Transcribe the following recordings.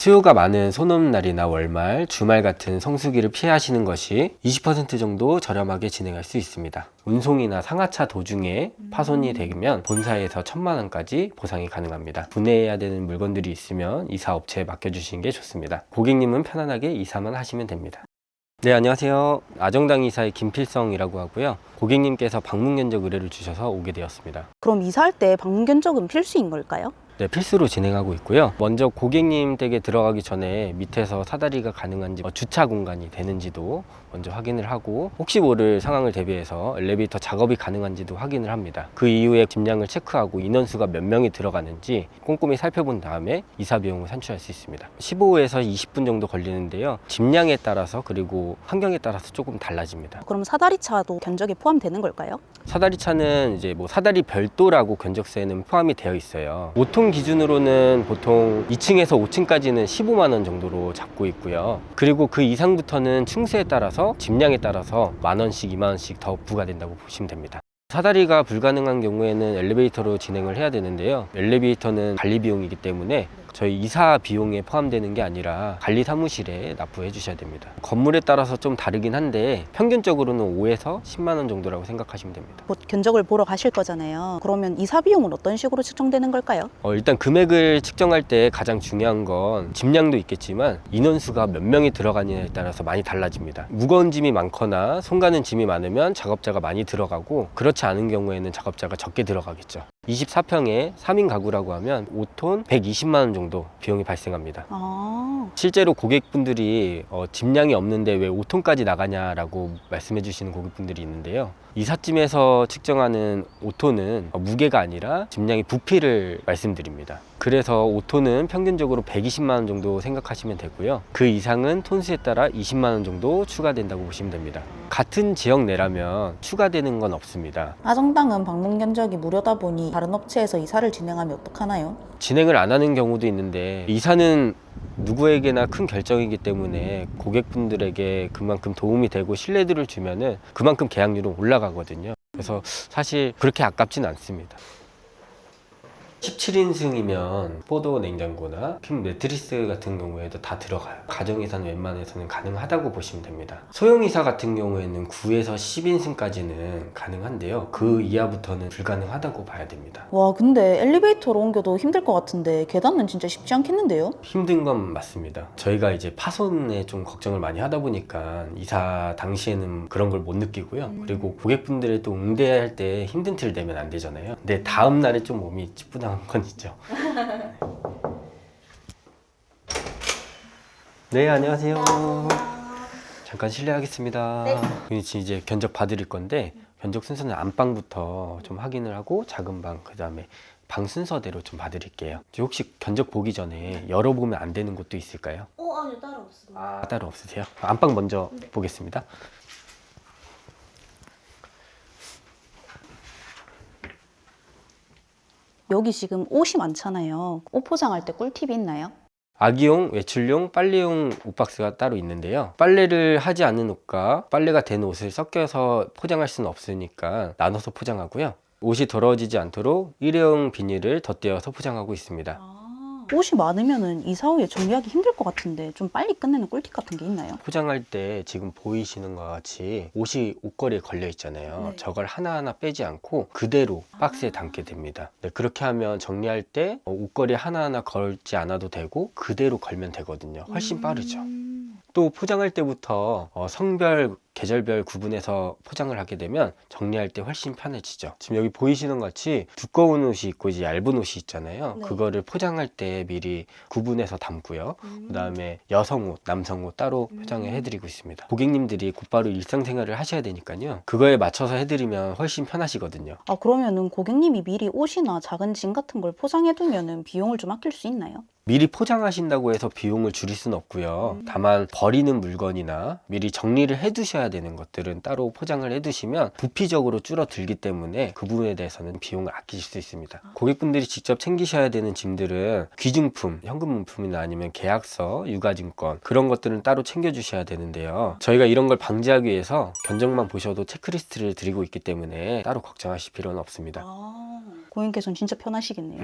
수요가 많은 소놈날이나 월말, 주말 같은 성수기를 피하시는 것이 20% 정도 저렴하게 진행할 수 있습니다. 운송이나 상하차 도중에 파손이 되면 본사에서 1,000만 원까지 보상이 가능합니다. 분해해야 되는 물건들이 있으면 이사업체에 맡겨주시는 게 좋습니다. 고객님은 편안하게 이사만 하시면 됩니다. 네, 안녕하세요. 아정당 이사의 김필성이라고 하고요. 고객님께서 방문 견적 의뢰를 주셔서 오게 되었습니다. 그럼 이사할 때 방문 견적은 필수인 걸까요? 네, 필수로 진행하고 있고요. 먼저 고객님 댁에 들어가기 전에 밑에서 사다리가 가능한지, 주차 공간이 되는지도 먼저 확인을 하고, 혹시 모를 상황을 대비해서 엘리베이터 작업이 가능한지도 확인을 합니다. 그 이후에 짐량을 체크하고 인원수가 몇 명이 들어가는지 꼼꼼히 살펴본 다음에 이사 비용을 산출할 수 있습니다. 15에서 20분 정도 걸리는데요. 짐량에 따라서 그리고 환경에 따라서 조금 달라집니다. 그럼 사다리차도 견적에 포함되는 걸까요? 사다리차는 이제 사다리 별도라고 견적서에는 포함이 되어 있어요. 5톤 기준으로는 보통 2층에서 5층까지는 15만 원 정도로 잡고 있고요. 그리고 그 이상부터는 층수에 따라서 짐량에 따라서 만 원씩, 2만 원씩 더 부과된다고 보시면 됩니다. 사다리가 불가능한 경우에는 엘리베이터로 진행을 해야 되는데요. 엘리베이터는 관리 비용이기 때문에 저희 이사 비용에 포함되는 게 아니라 관리 사무실에 납부해 주셔야 됩니다. 건물에 따라서 좀 다르긴 한데 평균적으로는 5에서 10만 원 정도라고 생각하시면 됩니다. 곧 견적을 보러 가실 거잖아요. 그러면 이사 비용은 어떤 식으로 측정되는 걸까요? 일단 금액을 측정할 때 가장 중요한 건 짐량도 있겠지만 인원수가 몇 명이 들어가느냐에 따라서 많이 달라집니다. 무거운 짐이 많거나 손 가는 짐이 많으면 작업자가 많이 들어가고, 그렇지 않은 경우에는 작업자가 적게 들어가겠죠. 24평에 3인 가구라고 하면 5톤 120만 원 정도 비용이 발생합니다. 실제로 고객분들이 짐량이 없는데 왜 5톤까지 나가냐라고 말씀해 주시는 고객분들이 있는데요. 이삿짐에서 측정하는 5톤은 무게가 아니라 짐량의 부피를 말씀드립니다. 그래서 5톤은 평균적으로 120만 원 정도 생각하시면 되고요. 그 이상은 톤수에 따라 20만 원 정도 추가된다고 보시면 됩니다. 같은 지역 내라면 추가되는 건 없습니다. 아정당은 방문 견적이 무료다 보니 다른 업체에서 이사를 진행하면 어떡하나요? 진행을 안 하는 경우도 있는데, 이사는 누구에게나 큰 결정이기 때문에 고객분들에게 그만큼 도움이 되고 신뢰도를 주면은 그만큼 계약률은 올라가거든요. 그래서 사실 그렇게 아깝진 않습니다. 17인승이면 포도 냉장고나 핀 매트리스 같은 경우에도 다 들어가요. 가정이사는 웬만해서는 가능하다고 보시면 됩니다. 소형이사 같은 경우에는 9에서 10인승까지는 가능한데요. 그 이하부터는 불가능하다고 봐야 됩니다. 와, 근데 엘리베이터로 옮겨도 힘들 것 같은데 계단은 진짜 쉽지 않겠는데요? 힘든 건 맞습니다. 저희가 이제 파손에 좀 걱정을 많이 하다 보니까 이사 당시에는 그런 걸 못 느끼고요. 그리고 고객분들이 또 응대할 때 힘든 티를 내면 안 되잖아요. 근데 다음 날에 좀 몸이 찌뿌둥한 건 있죠. 네, 안녕하세요. 잠깐 실례하겠습니다. 이제 견적 봐드릴 건데, 견적 순서는 안방부터 좀 확인을 하고 작은 방, 그 다음에 방 순서대로 좀 봐드릴게요. 혹시 견적 보기 전에 열어보면 안 되는 곳도 있을까요? 아니요, 따로 없습니다. 따로 없으세요? 안방 먼저 보겠습니다. 여기 지금 옷이 많잖아요. 옷 포장할 때 꿀팁이 있나요? 아기용, 외출용, 빨래용 옷박스가 따로 있는데요. 빨래를 하지 않는 옷과 빨래가 된 옷을 섞여서 포장할 수는 없으니까 나눠서 포장하고요. 옷이 더러워지지 않도록 일회용 비닐을 덧대어서 포장하고 있습니다. 옷이 많으면 이사 후에 정리하기 힘들 것 같은데 좀 빨리 끝내는 꿀팁 같은 게 있나요? 포장할 때 지금 보이시는 것 같이 옷이 옷걸이에 걸려 있잖아요. 네. 저걸 하나하나 빼지 않고 그대로 박스에 담게 됩니다. 네, 그렇게 하면 정리할 때 옷걸이 하나하나 걸지 않아도 되고 그대로 걸면 되거든요. 훨씬 빠르죠. 또 포장할 때부터 성별, 계절별 구분해서 포장을 하게 되면 정리할 때 훨씬 편해지죠. 지금 여기 보이시는 것 같이 두꺼운 옷이 있고 이제 얇은 옷이 있잖아요. 네. 그거를 포장할 때 미리 구분해서 담고요. 그 다음에 여성 옷, 남성 옷 따로 포장을 해드리고 있습니다. 고객님들이 곧바로 일상생활을 하셔야 되니까요. 그거에 맞춰서 해드리면 훨씬 편하시거든요. 그러면은 고객님이 미리 옷이나 작은 짐 같은 걸 포장해두면은 비용을 좀 아낄 수 있나요? 미리 포장하신다고 해서 비용을 줄일 수는 없고요. 다만 버리는 물건이나 미리 정리를 해두셔야 되는 것들은 따로 포장을 해두시면 부피적으로 줄어들기 때문에 그 부분에 대해서는 비용을 아끼실 수 있습니다. 고객분들이 직접 챙기셔야 되는 짐들은 귀중품, 현금문품이나 아니면 계약서, 유가증권 그런 것들은 따로 챙겨주셔야 되는데요. 저희가 이런 걸 방지하기 위해서 견적만 보셔도 체크리스트를 드리고 있기 때문에 따로 걱정하실 필요는 없습니다. 고객님께서는 진짜 편하시겠네요.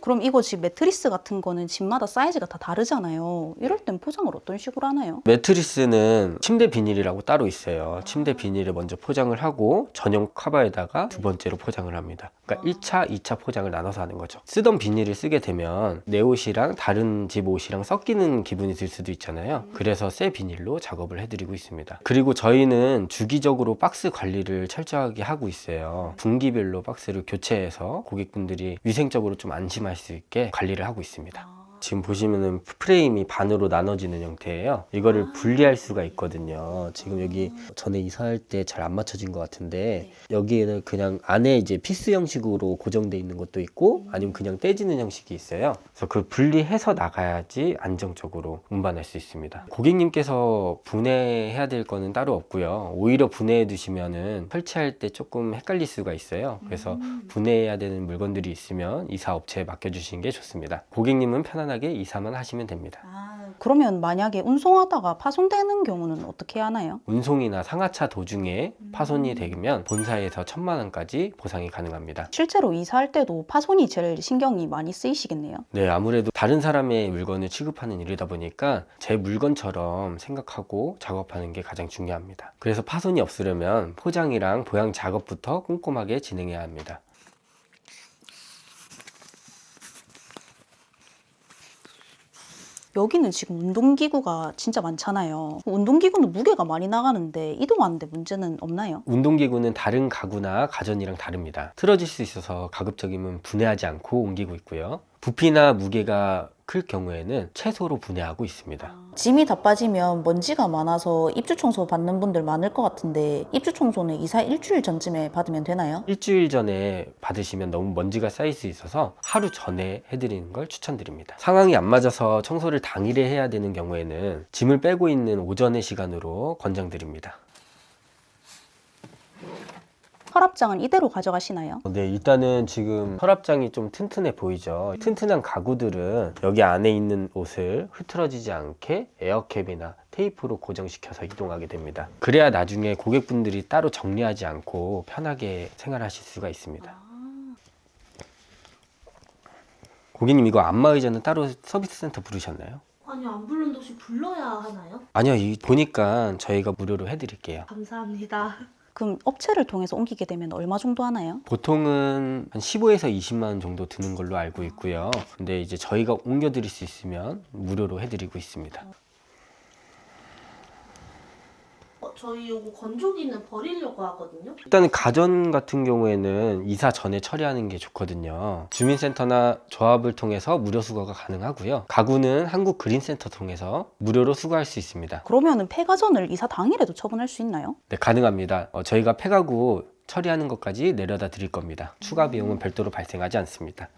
그럼 이거 집 매트리스 같은 거는 집마다 사이즈가 다 다르잖아요. 이럴 땐 포장을 어떤 식으로 하나요? 매트리스는 침대 비닐이라고 따로 있어요. 침대 비닐을 먼저 포장을 하고 전용 커버에다가 두 번째로 포장을 합니다. 그러니까 1차, 2차 포장을 나눠서 하는 거죠. 쓰던 비닐을 쓰게 되면 내 옷이랑 다른 집 옷이랑 섞이는 기분이 들 수도 있잖아요. 그래서 새 비닐로 작업을 해드리고 있습니다. 그리고 저희는 주기적으로 박스 관리를 철저하게 하고 있어요. 분기별로 박스를 교체해서 고객분들이 위생적으로 좀 안심할 수 있게 관리를 하고 있습니다. 지금 보시면은 프레임이 반으로 나눠지는 형태예요. 이거를 분리할 수가 있거든요. 지금 여기 전에 이사할 때 잘 안 맞춰진 것 같은데 여기에는 그냥 안에 이제 피스 형식으로 고정돼 있는 것도 있고 아니면 그냥 떼지는 형식이 있어요. 그래서 그 분리해서 나가야지 안정적으로 운반할 수 있습니다. 고객님께서 분해해야 될 거는 따로 없고요. 오히려 분해해 두시면은 설치할 때 조금 헷갈릴 수가 있어요. 그래서 분해해야 되는 물건들이 있으면 이사 업체에 맡겨주시는 게 좋습니다. 고객님은 편안하게 이사만 하시면 됩니다. 그러면 만약에 운송하다가 파손되는 경우는 어떻게 하나요? 운송이나 상하차 도중에 파손이 되면 본사에서 1,000만 원까지 보상이 가능합니다. 실제로 이사할 때도 파손이 제일 신경이 많이 쓰이시겠네요. 네, 아무래도 다른 사람의 물건을 취급하는 일이다 보니까 제 물건처럼 생각하고 작업하는 게 가장 중요합니다. 그래서 파손이 없으려면 포장이랑 보양 작업부터 꼼꼼하게 진행해야 합니다. 여기는 지금 운동기구가 진짜 많잖아요. 운동기구는 무게가 많이 나가는데 이동하는데 문제는 없나요? 운동기구는 다른 가구나 가전이랑 다릅니다. 틀어질 수 있어서 가급적이면 분해하지 않고 옮기고 있고요. 부피나 무게가 클 경우에는 채소로 분해하고 있습니다. 짐이 다 빠지면 먼지가 많아서 입주 청소 받는 분들 많을 것 같은데 입주 청소는 이사 일주일 전쯤에 받으면 되나요? 일주일 전에 받으시면 너무 먼지가 쌓일 수 있어서 하루 전에 해드리는 걸 추천드립니다. 상황이 안 맞아서 청소를 당일에 해야 되는 경우에는 짐을 빼고 있는 오전의 시간으로 권장드립니다. 서랍장은 이대로 가져가시나요? 네, 일단은 지금 서랍장이 좀 튼튼해 보이죠. 튼튼한 가구들은 여기 안에 있는 옷을 흐트러지지 않게 에어캡이나 테이프로 고정시켜서 이동하게 됩니다. 그래야 나중에 고객분들이 따로 정리하지 않고 편하게 생활하실 수가 있습니다. 고객님, 이거 안마의자는 따로 서비스 센터 부르셨나요? 아니요, 안 불렀는데 혹시 불러야 하나요? 아니요, 보니까 저희가 무료로 해드릴게요. 감사합니다. 그럼 업체를 통해서 옮기게 되면 얼마 정도 하나요? 보통은 한 15에서 20만 원 정도 드는 걸로 알고 있고요. 근데 이제 저희가 옮겨드릴 수 있으면 무료로 해드리고 있습니다. 저희 요거 건조기는 버리려고 하거든요. 일단은 가전 같은 경우에는 이사 전에 처리하는 게 좋거든요. 주민센터나 조합을 통해서 무료 수거가 가능하고요. 가구는 한국그린센터 통해서 무료로 수거할 수 있습니다. 그러면은 폐가전을 이사 당일에도 처분할 수 있나요? 네, 가능합니다. 저희가 폐가구 처리하는 것까지 내려다 드릴 겁니다. 추가 비용은 별도로 발생하지 않습니다.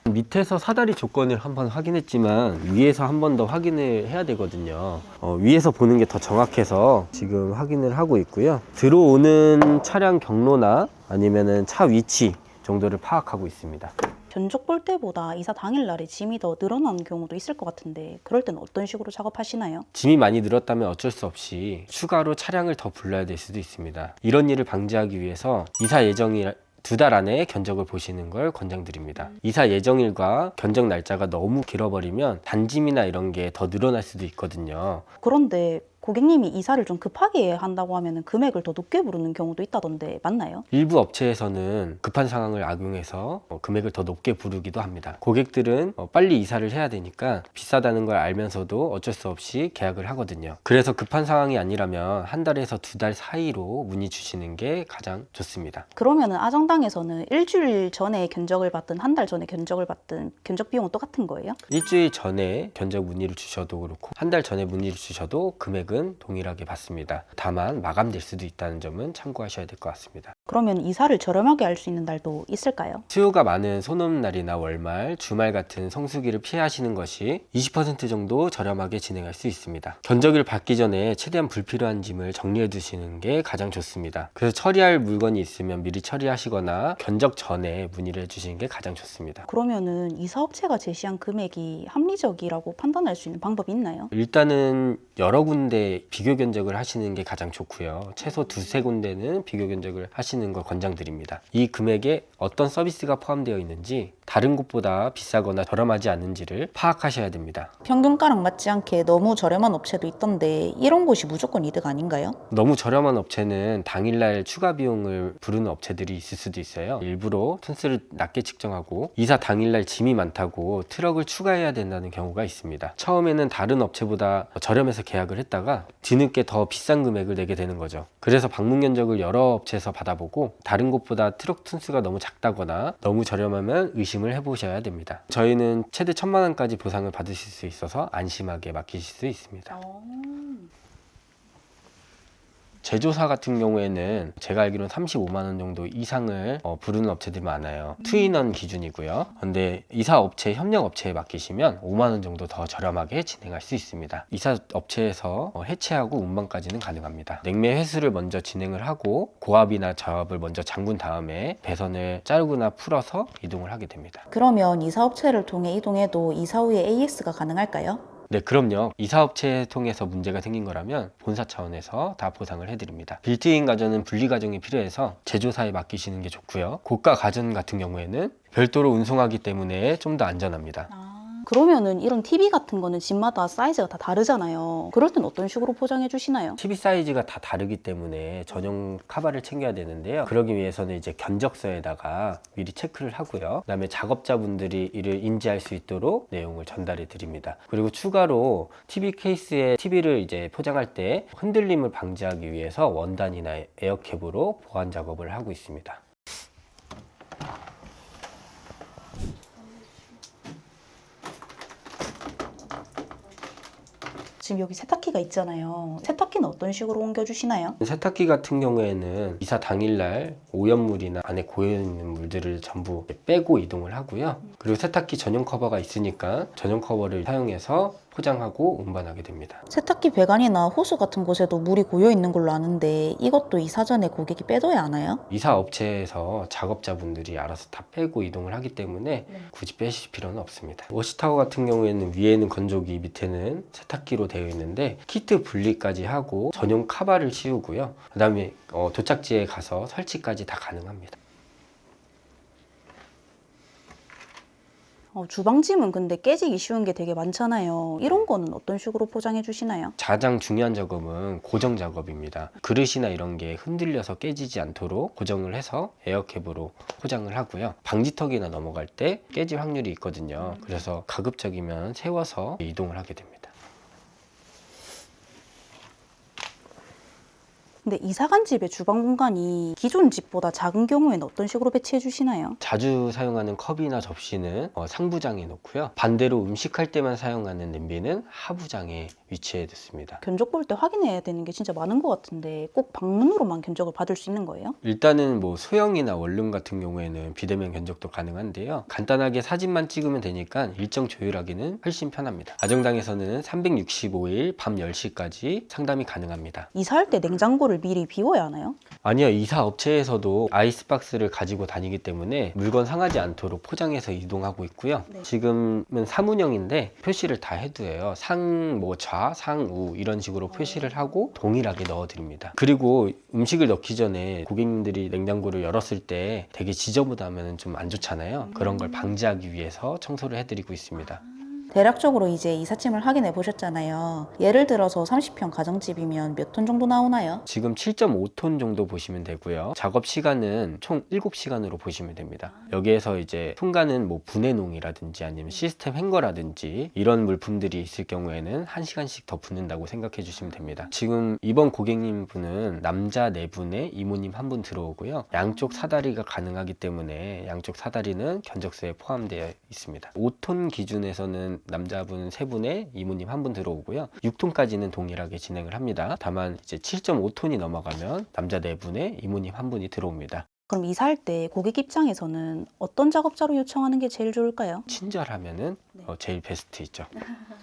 밑에서 사다리 조건을 한번 확인했지만 위에서 한 번 더 확인을 해야 되거든요. 위에서 보는 게 더 정확해서 지금 확인을 하고 있고요. 들어오는 차량 경로나 아니면은 차 위치 정도를 파악하고 있습니다. 견적 볼 때보다 이사 당일날에 짐이 더 늘어나는 경우도 있을 것 같은데 그럴 때는 어떤 식으로 작업하시나요? 짐이 많이 늘었다면 어쩔 수 없이 추가로 차량을 더 불러야 될 수도 있습니다. 이런 일을 방지하기 위해서 이사 예정이 2달 안에 견적을 보시는 걸 권장드립니다. 이사 예정일과 견적 날짜가 너무 길어버리면 단짐이나 이런 게 더 늘어날 수도 있거든요. 그런데 고객님이 이사를 좀 급하게 한다고 하면 금액을 더 높게 부르는 경우도 있다던데 맞나요? 일부 업체에서는 급한 상황을 악용해서 금액을 더 높게 부르기도 합니다. 고객들은 빨리 이사를 해야 되니까 비싸다는 걸 알면서도 어쩔 수 없이 계약을 하거든요. 그래서 급한 상황이 아니라면 1달에서 2달 사이로 문의 주시는 게 가장 좋습니다. 그러면은 아정당에서는 일주일 전에 견적을 받든 한 달 전에 견적을 받든 견적 비용은 똑같은 거예요? 일주일 전에 견적 문의를 주셔도 그렇고 1달 전에 문의를 주셔도 금액은 동일하게 받습니다. 다만 마감될 수도 있다는 점은 참고하셔야 될 것 같습니다. 그러면 이사를 저렴하게 할 수 있는 날도 있을까요? 수요가 많은 소놈날이나 월말, 주말 같은 성수기를 피하시는 것이 20% 정도 저렴하게 진행할 수 있습니다. 견적을 받기 전에 최대한 불필요한 짐을 정리해 두시는 게 가장 좋습니다. 그래서 처리할 물건이 있으면 미리 처리하시거나 견적 전에 문의를 해주시는 게 가장 좋습니다. 그러면은 이사업체가 제시한 금액이 합리적이라고 판단할 수 있는 방법이 있나요? 일단은 여러 군데 때 비교 견적을 하시는 게 가장 좋고요. 최소 두세 군데는 비교 견적을 하시는 걸 권장드립니다. 이 금액에 어떤 서비스가 포함되어 있는지, 다른 곳보다 비싸거나 저렴하지 않은지를 파악하셔야 됩니다. 평균가랑 맞지 않게 너무 저렴한 업체도 있던데 이런 곳이 무조건 이득 아닌가요? 너무 저렴한 업체는 당일날 추가 비용을 부르는 업체들이 있을 수도 있어요. 일부러 톤수를 낮게 측정하고 이사 당일날 짐이 많다고 트럭을 추가해야 된다는 경우가 있습니다. 처음에는 다른 업체보다 저렴해서 계약을 했다가 뒤늦게 더 비싼 금액을 내게 되는 거죠. 그래서 방문 견적을 여러 업체에서 받아보고 다른 곳보다 트럭 톤수가 너무 작다거나 너무 저렴하면 의심을 해보셔야 됩니다. 저희는 최대 1,000만 원까지 보상을 받으실 수 있어서 안심하게 맡기실 수 있습니다. 제조사 같은 경우에는 제가 알기로는 35만 원 정도 이상을 부르는 업체들이 많아요. 투인원 기준이고요. 근데 이사 업체, 협력 업체에 맡기시면 5만 원 정도 더 저렴하게 진행할 수 있습니다. 이사 업체에서 해체하고 운반까지는 가능합니다. 냉매 회수를 먼저 진행을 하고 고압이나 저압을 먼저 잠근 다음에 배선을 자르거나 풀어서 이동을 하게 됩니다. 그러면 이사업체를 통해 이동해도 이사 후에 AS가 가능할까요? 네, 그럼요. 이사업체 통해서 문제가 생긴 거라면 본사 차원에서 다 보상을 해드립니다. 빌트인 가전은 분리 가정이 필요해서 제조사에 맡기시는 게 좋고요. 고가 가전 같은 경우에는 별도로 운송하기 때문에 좀 더 안전합니다. 그러면은 이런 TV 같은 거는 집마다 사이즈가 다 다르잖아요. 그럴 땐 어떤 식으로 포장해 주시나요? TV 사이즈가 다 다르기 때문에 전용 카바를 챙겨야 되는데요. 그러기 위해서는 이제 견적서에다가 미리 체크를 하고요. 그다음에 작업자분들이 이를 인지할 수 있도록 내용을 전달해 드립니다. 그리고 추가로 TV 케이스에 TV를 이제 포장할 때 흔들림을 방지하기 위해서 원단이나 에어캡으로 보완 작업을 하고 있습니다. 지금 여기 세탁기가 있잖아요. 세탁기는 어떤 식으로 옮겨주시나요? 세탁기 같은 경우에는 이사 당일날 오염물이나 안에 고여있는 물들을 전부 빼고 이동을 하고요. 그리고 세탁기 전용 커버가 있으니까 전용 커버를 사용해서 포장하고 운반하게 됩니다. 세탁기 배관이나 호수 같은 곳에도 물이 고여 있는 걸로 아는데 이것도 이사 전에 고객이 빼둬야 하나요? 이사 업체에서 작업자분들이 알아서 다 빼고 이동을 하기 때문에 굳이 빼실 필요는 없습니다. 워시타워 같은 경우에는 위에는 건조기, 밑에는 세탁기로 되어 있는데 키트 분리까지 하고 전용 카바를 씌우고요. 그 다음에 도착지에 가서 설치까지 다 가능합니다. 주방짐은 근데 깨지기 쉬운 게 되게 많잖아요. 이런 거는 어떤 식으로 포장해 주시나요? 가장 중요한 작업은 고정 작업입니다. 그릇이나 이런 게 흔들려서 깨지지 않도록 고정을 해서 에어캡으로 포장을 하고요. 방지턱이나 넘어갈 때 깨질 확률이 있거든요. 그래서 가급적이면 세워서 이동을 하게 됩니다. 근데 이사 간 집의 주방 공간이 기존 집보다 작은 경우에는 어떤 식으로 배치해 주시나요? 자주 사용하는 컵이나 접시는 상부장에 놓고요. 반대로 음식할 때만 사용하는 냄비는 하부장에 위치해 뒀습니다. 견적 볼 때 확인해야 되는 게 진짜 많은 것 같은데 꼭 방문으로만 견적을 받을 수 있는 거예요? 일단은 뭐 소형이나 원룸 같은 경우에는 비대면 견적도 가능한데요. 간단하게 사진만 찍으면 되니까 일정 조율하기는 훨씬 편합니다. 아정당에서는 365일 밤 10시까지 상담이 가능합니다. 이사할 때 냉장고를 미리 비워야 하나요? 아니요, 이사 업체에서도 아이스박스를 가지고 다니기 때문에 물건 상하지 않도록 포장해서 이동하고 있고요. 네. 지금은 사문형인데 표시를 다 해두어요. 상, 뭐 좌, 상, 우 이런 식으로 표시를 하고 동일하게 넣어드립니다. 그리고 음식을 넣기 전에 고객님들이 냉장고를 열었을 때 되게 지저분하면 좀 안 좋잖아요. 그런 걸 방지하기 위해서 청소를 해드리고 있습니다. 대략적으로 이제 이삿짐을 확인해 보셨잖아요. 예를 들어서 30평 가정집이면 몇 톤 정도 나오나요? 지금 7.5톤 정도 보시면 되고요. 작업 시간은 총 7시간으로 보시면 됩니다. 여기에서 이제 통과는 뭐 분해농이라든지 아니면 시스템 행거라든지 이런 물품들이 있을 경우에는 1시간씩 더 붙는다고 생각해 주시면 됩니다. 지금 이번 고객님 분은 남자 4분에 이모님 1분 들어오고요. 양쪽 사다리가 가능하기 때문에 양쪽 사다리는 견적서에 포함되어 있습니다. 5톤 기준에서는 남자분 3분에 이모님 1분 들어오고요. 6톤까지는 동일하게 진행을 합니다. 다만 이제 7.5톤이 넘어가면 남자 4분에 이모님 1분이 들어옵니다. 그럼 이사할 때 고객 입장에서는 어떤 작업자로 요청하는 게 제일 좋을까요? 친절하면은 제일 베스트이죠.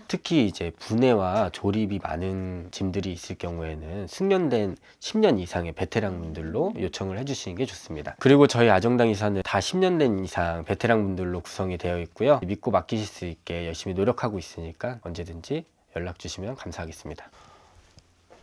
특히 이제 분해와 조립이 많은 짐들이 있을 경우에는 숙련된 10년 이상의 베테랑 분들로 요청을 해주시는 게 좋습니다. 그리고 저희 아정당 이사는 다 10년 된 이상 베테랑 분들로 구성이 되어 있고요. 믿고 맡기실 수 있게 열심히 노력하고 있으니까 언제든지 연락 주시면 감사하겠습니다.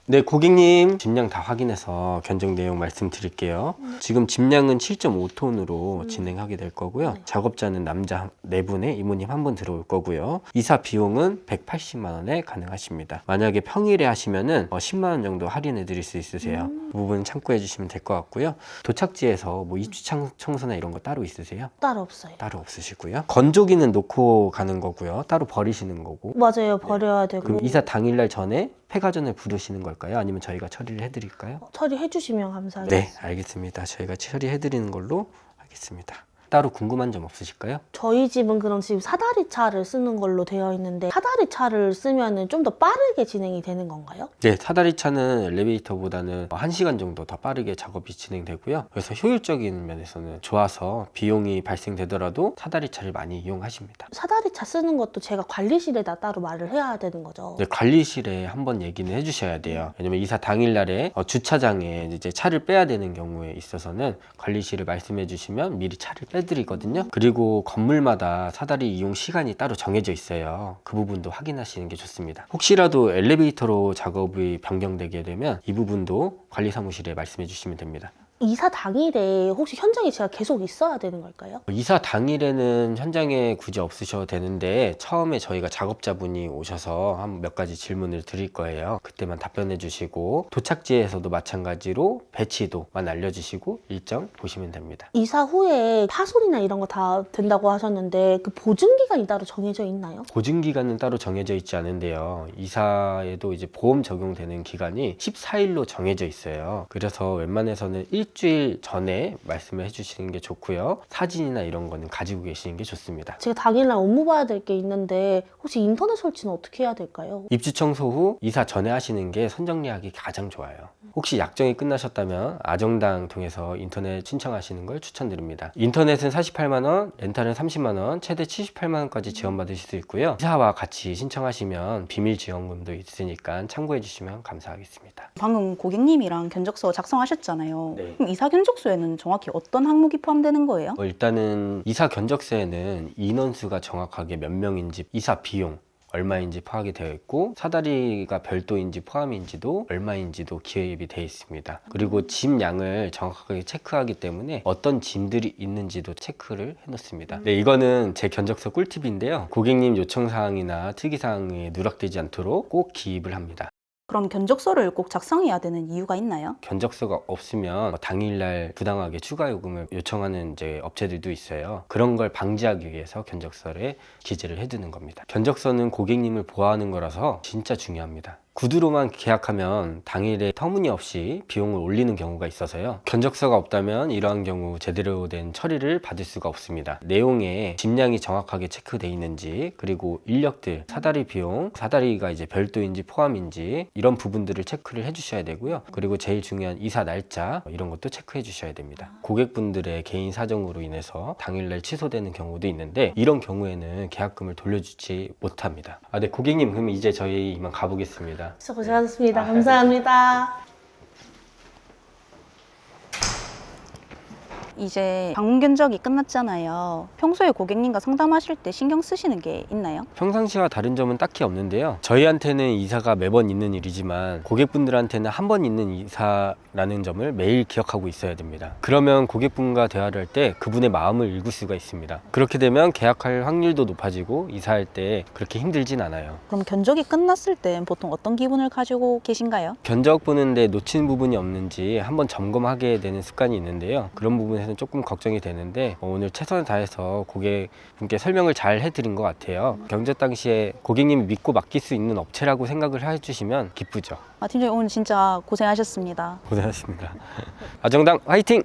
네, 고객님 짐량 다 확인해서 견적 내용 말씀드릴게요. 지금 짐량은 7.5톤으로 진행하게 될 거고요. 작업자는 남자 4분에 이모님 1분 들어올 거고요. 이사 비용은 180만 원에 가능하십니다. 만약에 평일에 하시면은 10만 원 정도 할인해 드릴 수 있으세요. 그 부분 참고해 주시면 될 것 같고요. 도착지에서 뭐 입주 청소나 이런 거 따로 있으세요? 따로 없어요. 따로 없으시고요. 건조기는 놓고 가는 거고요. 따로 버리시는 거고. 맞아요. 버려야 되고. 그럼 이사 당일날 전에 폐가전을 부르시는 걸까요? 아니면 저희가 처리를 해드릴까요? 처리해 주시면 감사하겠습니다. 네, 알겠습니다. 저희가 처리해드리는 걸로 하겠습니다. 따로 궁금한 점 없으실까요? 저희 집은 그럼 지금 사다리 차를 쓰는 걸로 되어 있는데 사다리 차를 쓰면은 좀 더 빠르게 진행이 되는 건가요? 네, 사다리 차는 엘리베이터보다는 1시간 정도 더 빠르게 작업이 진행되고요. 그래서 효율적인 면에서는 좋아서 비용이 발생되더라도 사다리 차를 많이 이용하십니다. 사다리 차 쓰는 것도 제가 관리실에다 따로 말을 해야 되는 거죠. 네, 관리실에 한번 얘기는 해주셔야 돼요. 왜냐면 이사 당일날에 주차장에 이제 차를 빼야 되는 경우에 있어서는 관리실을 말씀해 주시면 미리 차를 빼드리거든요. 그리고 건물마다 사다리 이용 시간이 따로 정해져 있어요. 그 부분도 확인하시는 게 좋습니다. 혹시라도 엘리베이터로 작업이 변경되게 되면 이 부분도 관리사무실에 말씀해 주시면 됩니다. 이사 당일에 혹시 현장에 제가 계속 있어야 되는 걸까요? 이사 당일에는 현장에 굳이 없으셔도 되는데 처음에 저희가 작업자분이 오셔서 한 몇 가지 질문을 드릴 거예요. 그때만 답변해 주시고 도착지에서도 마찬가지로 배치도만 알려주시고 일정 보시면 됩니다. 이사 후에 파손이나 이런 거 다 된다고 하셨는데 그 보증 기간이 따로 정해져 있나요? 보증기간은 따로 정해져 있지 않은데요. 이사에도 이제 보험 적용되는 기간이 14일로 정해져 있어요. 그래서 웬만해서는 일주일 전에 말씀을 해주시는 게 좋고요. 사진이나 이런 거는 가지고 계시는 게 좋습니다. 제가 당일날 업무 봐야 될 게 있는데 혹시 인터넷 설치는 어떻게 해야 될까요? 입주 청소 후 이사 전에 하시는 게 선정리하기 가장 좋아요. 혹시 약정이 끝나셨다면 아정당 통해서 인터넷 신청하시는 걸 추천드립니다. 인터넷은 48만 원, 렌탈은 30만 원, 최대 78만 원까지 지원받으실 수 있고요. 이사와 같이 신청하시면 비밀 지원금도 있으니까 참고해 주시면 감사하겠습니다. 방금 고객님이랑 견적서 작성하셨잖아요. 네. 그럼 이사 견적서에는 정확히 어떤 항목이 포함되는 거예요? 일단은 이사 견적서에는 인원수가 정확하게 몇 명인지, 이사 비용 얼마인지 파악이 되어 있고 사다리가 별도인지 포함인지도 얼마인지도 기입이 되어 있습니다. 그리고 짐 양을 정확하게 체크하기 때문에 어떤 짐들이 있는지도 체크를 해놓습니다. 네, 이거는 제 견적서 꿀팁인데요. 고객님 요청사항이나 특이사항에 누락되지 않도록 꼭 기입을 합니다. 그럼 견적서를 꼭 작성해야 되는 이유가 있나요? 견적서가 없으면 당일날 부당하게 추가 요금을 요청하는 이제 업체들도 있어요. 그런 걸 방지하기 위해서 견적서에 기재를 해두는 겁니다. 견적서는 고객님을 보호하는 거라서 진짜 중요합니다. 구두로만 계약하면 당일에 터무니없이 비용을 올리는 경우가 있어서요. 견적서가 없다면 이러한 경우 제대로 된 처리를 받을 수가 없습니다. 내용에 짐량이 정확하게 체크되어 있는지, 그리고 인력들, 사다리 비용, 사다리가 이제 별도인지 포함인지 이런 부분들을 체크를 해주셔야 되고요. 그리고 제일 중요한 이사 날짜 이런 것도 체크해 주셔야 됩니다. 고객분들의 개인 사정으로 인해서 당일날 취소되는 경우도 있는데 이런 경우에는 계약금을 돌려주지 못합니다. 네, 고객님 그럼 이제 저희 이만 가보겠습니다. 진짜 고생하셨습니다. 감사합니다. 이제 방문 견적이 끝났잖아요. 평소에 고객님과 상담하실 때 신경 쓰시는 게 있나요? 평상시와 다른 점은 딱히 없는데요. 저희한테는 이사가 매번 있는 일이지만 고객분들한테는 한 번 있는 이사라는 점을 매일 기억하고 있어야 됩니다. 그러면 고객분과 대화를 할 때 그분의 마음을 읽을 수가 있습니다. 그렇게 되면 계약할 확률도 높아지고 이사할 때 그렇게 힘들진 않아요. 그럼 견적이 끝났을 땐 보통 어떤 기분을 가지고 계신가요? 견적 보는데 놓친 부분이 없는지 한번 점검하게 되는 습관이 있는데요. 그런 부분에서는 조금 걱정이 되는데 오늘 최선을 다해서 고객분께 설명을 잘 해드린 것 같아요. 견적 당시에 고객님이 믿고 맡길 수 있는 업체라고 생각을 해주시면 기쁘죠. 팀장님 오늘 진짜 고생하셨습니다. 고생하셨습니다. 아정당 화이팅!